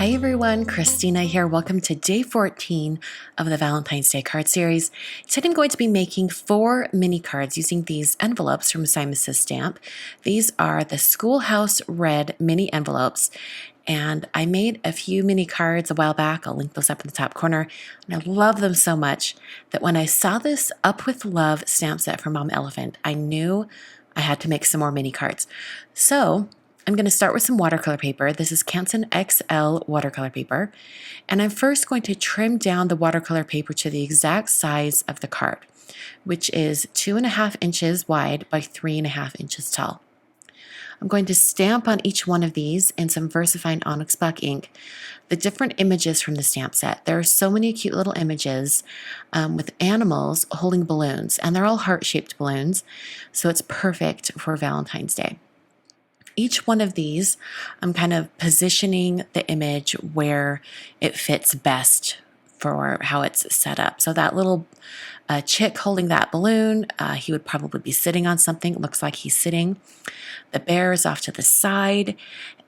Hi everyone, Christina here. Welcome to day 14 of the Valentine's Day card series. Today I'm going to be making 4 mini cards using these envelopes from Simon Says Stamp. These are the Schoolhouse Red mini envelopes, and I made a few mini cards a while back. I'll link those up in the top corner, and I love them so much that when I saw this Up With Love stamp set from Mama Elephant, I knew I had to make some more mini cards. So I'm going to start with some watercolor paper. This is Canson XL watercolor paper. And I'm first going to trim down the watercolor paper to the exact size of the card, which is 2.5 inches wide by 3.5 inches tall. I'm going to stamp on each one of these in some VersaFine Onyx Black ink the different images from the stamp set. There are so many cute little images with animals holding balloons, and they're all heart-shaped balloons, so it's perfect for Valentine's Day. Each one of these, I'm kind of positioning the image where it fits best for how it's set up. So that little chick holding that balloon, he would probably be sitting on something. It looks like he's sitting. The bear is off to the side,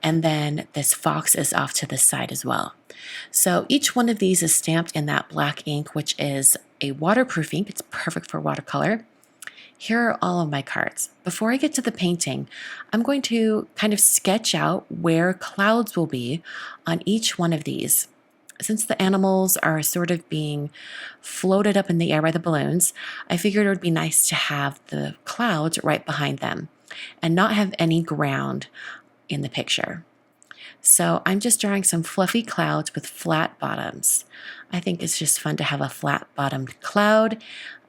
and then this fox is off to the side as well. So each one of these is stamped in that black ink, which is a waterproof ink. It's perfect for watercolor. Here are all of my cards. Before I get to the painting, I'm going to kind of sketch out where clouds will be on each one of these. Since the animals are sort of being floated up in the air by the balloons, I figured it would be nice to have the clouds right behind them and not have any ground in the picture. So I'm just drawing some fluffy clouds with flat bottoms. I think it's just fun to have a flat bottomed cloud.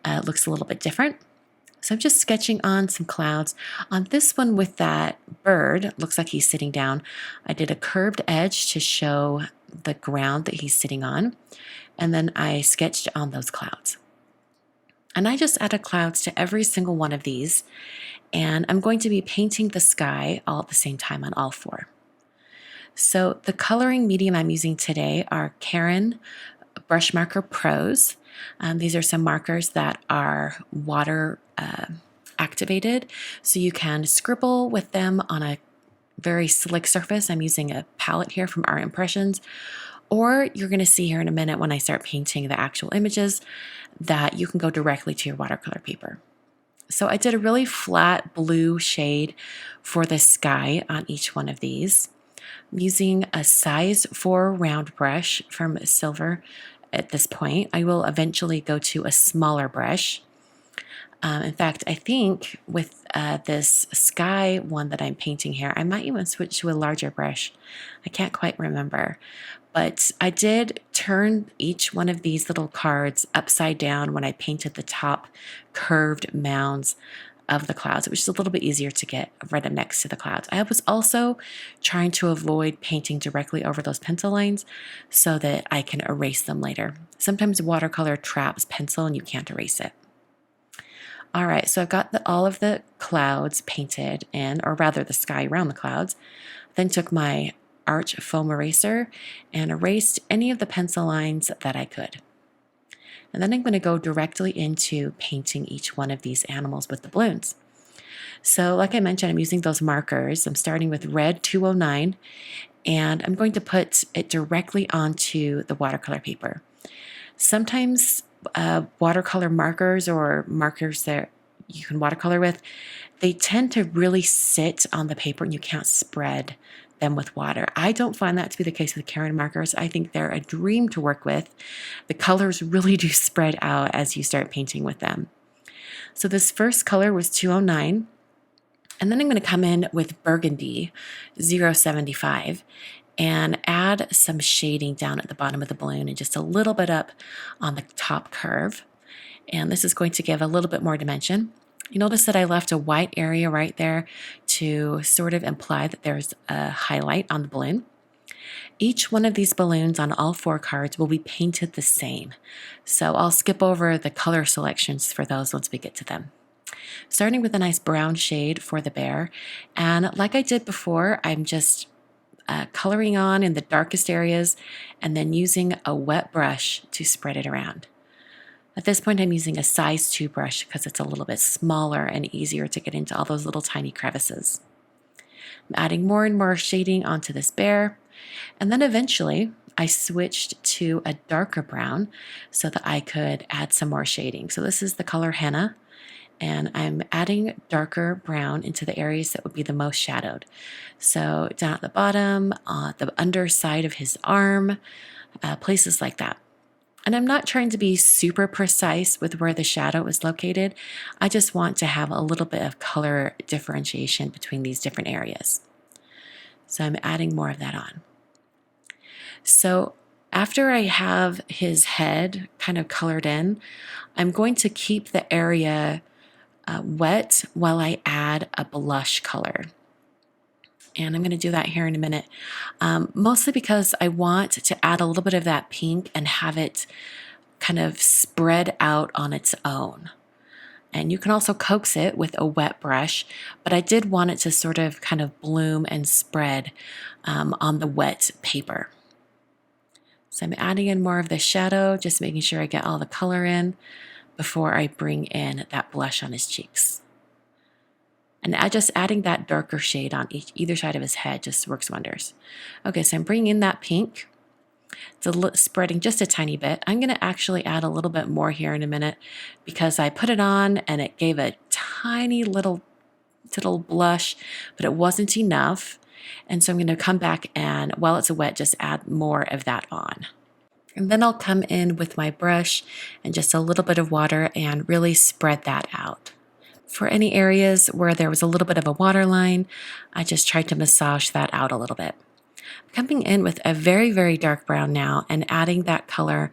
It looks a little bit different. So I'm just sketching on some clouds. On this one with that bird, looks like he's sitting down. I did a curved edge to show the ground that he's sitting on. And then I sketched on those clouds. And I just added clouds to every single one of these. And I'm going to be painting the sky all at the same time on all 4. So the coloring medium I'm using today are Caran Brush Marker Pros. These are some markers that are water activated, so you can scribble with them on a very slick surface. I'm using a palette here from Art Impressions, or you're going to see here in a minute when I start painting the actual images that you can go directly to your watercolor paper. So I did a really flat blue shade for the sky on each one of these. I'm using a size 4 round brush from Silver. At this point, I will eventually go to a smaller brush. In fact, I think with this sky one that I'm painting here, I might even switch to a larger brush. I can't quite remember. But I did turn each one of these little cards upside down when I painted the top curved mounds of the clouds, which is a little bit easier to get right up next to the clouds. I was also trying to avoid painting directly over those pencil lines so that I can erase them later. Sometimes watercolor traps pencil and you can't erase it. All right, so I've got all of the clouds painted in, or rather the sky around the clouds. Then took my Arch foam eraser and erased any of the pencil lines that I could. And then I'm going to go directly into painting each one of these animals with the balloons. So like I mentioned, I'm using those markers. I'm starting with red 209, and I'm going to put it directly onto the watercolor paper. Sometimes watercolor markers or markers that you can watercolor with, they tend to really sit on the paper and you can't spread them with water. I don't find that to be the case with Caran markers. I think they're a dream to work with. The colors really do spread out as you start painting with them. So this first color was 209, and then I'm going to come in with Burgundy 075 and add some shading down at the bottom of the balloon and just a little bit up on the top curve. And this is going to give a little bit more dimension. You notice that I left a white area right there to sort of imply that there's a highlight on the balloon. Each one of these balloons on all 4 cards will be painted the same. So I'll skip over the color selections for those once we get to them. Starting with a nice brown shade for the bear. And like I did before, I'm just coloring on in the darkest areas and then using a wet brush to spread it around. At this point, I'm using a size 2 brush because it's a little bit smaller and easier to get into all those little tiny crevices. I'm adding more and more shading onto this bear. And then eventually I switched to a darker brown so that I could add some more shading. So this is the color Henna, and I'm adding darker brown into the areas that would be the most shadowed. So down at the bottom, the underside of his arm, places like that. And I'm not trying to be super precise with where the shadow is located. I just want to have a little bit of color differentiation between these different areas. So I'm adding more of that on. So after I have his head kind of colored in, I'm going to keep the area wet while I add a blush color. And I'm going to do that here in a minute, mostly because I want to add a little bit of that pink and have it kind of spread out on its own. And you can also coax it with a wet brush, but I did want it to sort of kind of bloom and spread on the wet paper. So I'm adding in more of the shadow, just making sure I get all the color in before I bring in that blush on his cheeks. And just adding that darker shade on either side of his head just works wonders. Okay, so I'm bringing in that pink. It's spreading just a tiny bit. I'm going to actually add a little bit more here in a minute because I put it on and it gave a tiny little blush, but it wasn't enough. And so I'm going to come back and while it's wet, just add more of that on. And then I'll come in with my brush and just a little bit of water and really spread that out. For any areas where there was a little bit of a waterline, I just tried to massage that out a little bit. I'm coming in with a very, very dark brown now and adding that color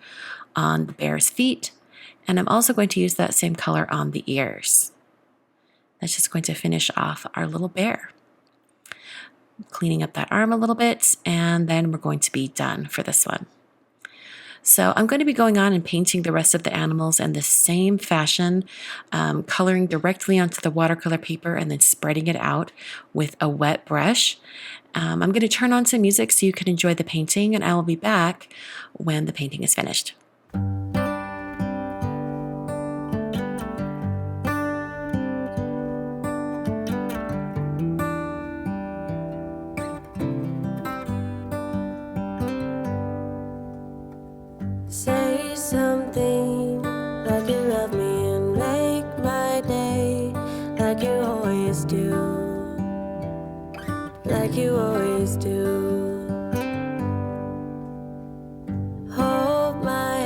on the bear's feet. And I'm also going to use that same color on the ears. That's just going to finish off our little bear. Cleaning up that arm a little bit, and then we're going to be done for this one. So I'm going to be going on and painting the rest of the animals in the same fashion, coloring directly onto the watercolor paper and then spreading it out with a wet brush. I'm going to turn on some music so you can enjoy the painting, and I will be back when the painting is finished. Say something like you love me and make my day, like you always do, like you always do. Hold my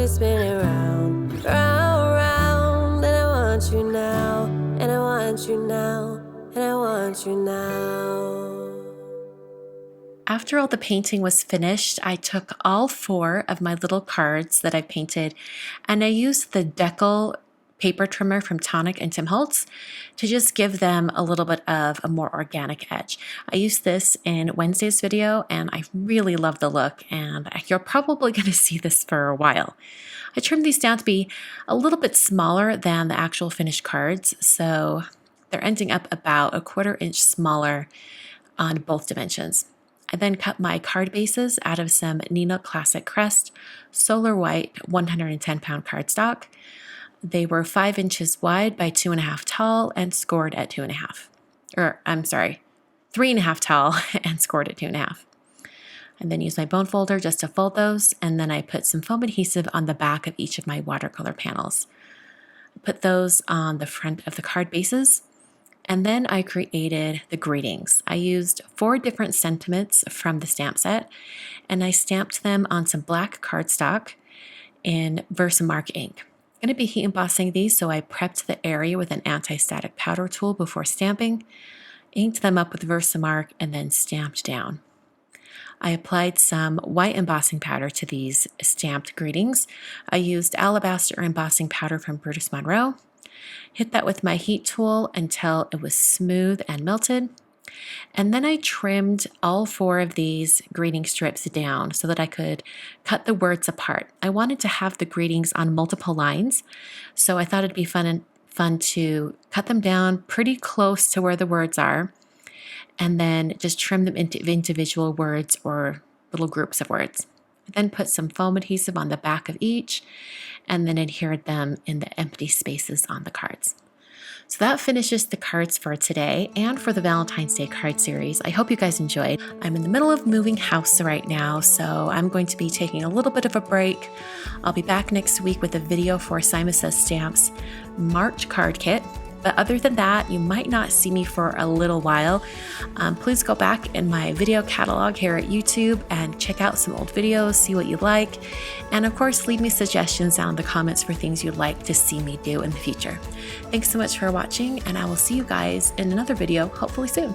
always spinning round, round, round. And I want you now, and I want you now, and I want you now. After all the painting was finished, I took all 4 of my little cards that I painted and I used the Deckle paper trimmer from Tonic and Tim Holtz to just give them a little bit of a more organic edge. I used this in Wednesday's video and I really love the look, and you're probably going to see this for a while. I trimmed these down to be a little bit smaller than the actual finished cards, so they're ending up about a 1/4 inch smaller on both dimensions. I then cut my card bases out of some Neenah Classic Crest Solar White 110-pound cardstock. They were 5 inches wide by 2.5 tall and scored at 2.5. Or, I'm sorry, 3.5 tall and scored at 2.5. And then used my bone folder just to fold those, and then I put some foam adhesive on the back of each of my watercolor panels. I put those on the front of the card bases. And then I created the greetings. I used 4 different sentiments from the stamp set, and I stamped them on some black cardstock in Versamark ink. I'm going to be heat embossing these, so I prepped the area with an anti-static powder tool before stamping, inked them up with Versamark, and then stamped down. I applied some white embossing powder to these stamped greetings. I used Alabaster embossing powder from Brutus Monroe. Hit that with my heat tool until it was smooth and melted. And then I trimmed all 4 of these greeting strips down so that I could cut the words apart. I wanted to have the greetings on multiple lines, so I thought it'd be fun to cut them down pretty close to where the words are, and then just trim them into individual words or little groups of words. I then put some foam adhesive on the back of each, and then adhered them in the empty spaces on the cards. So that finishes the cards for today and for the Valentine's Day card series. I hope you guys enjoyed. I'm in the middle of moving house right now, so I'm going to be taking a little bit of a break. I'll be back next week with a video for Simon Says Stamps March card kit. But other than that, you might not see me for a little while. Please go back in my video catalog here at YouTube and check out some old videos, see what you like. And of course, leave me suggestions down in the comments for things you'd like to see me do in the future. Thanks so much for watching, and I will see you guys in another video hopefully soon.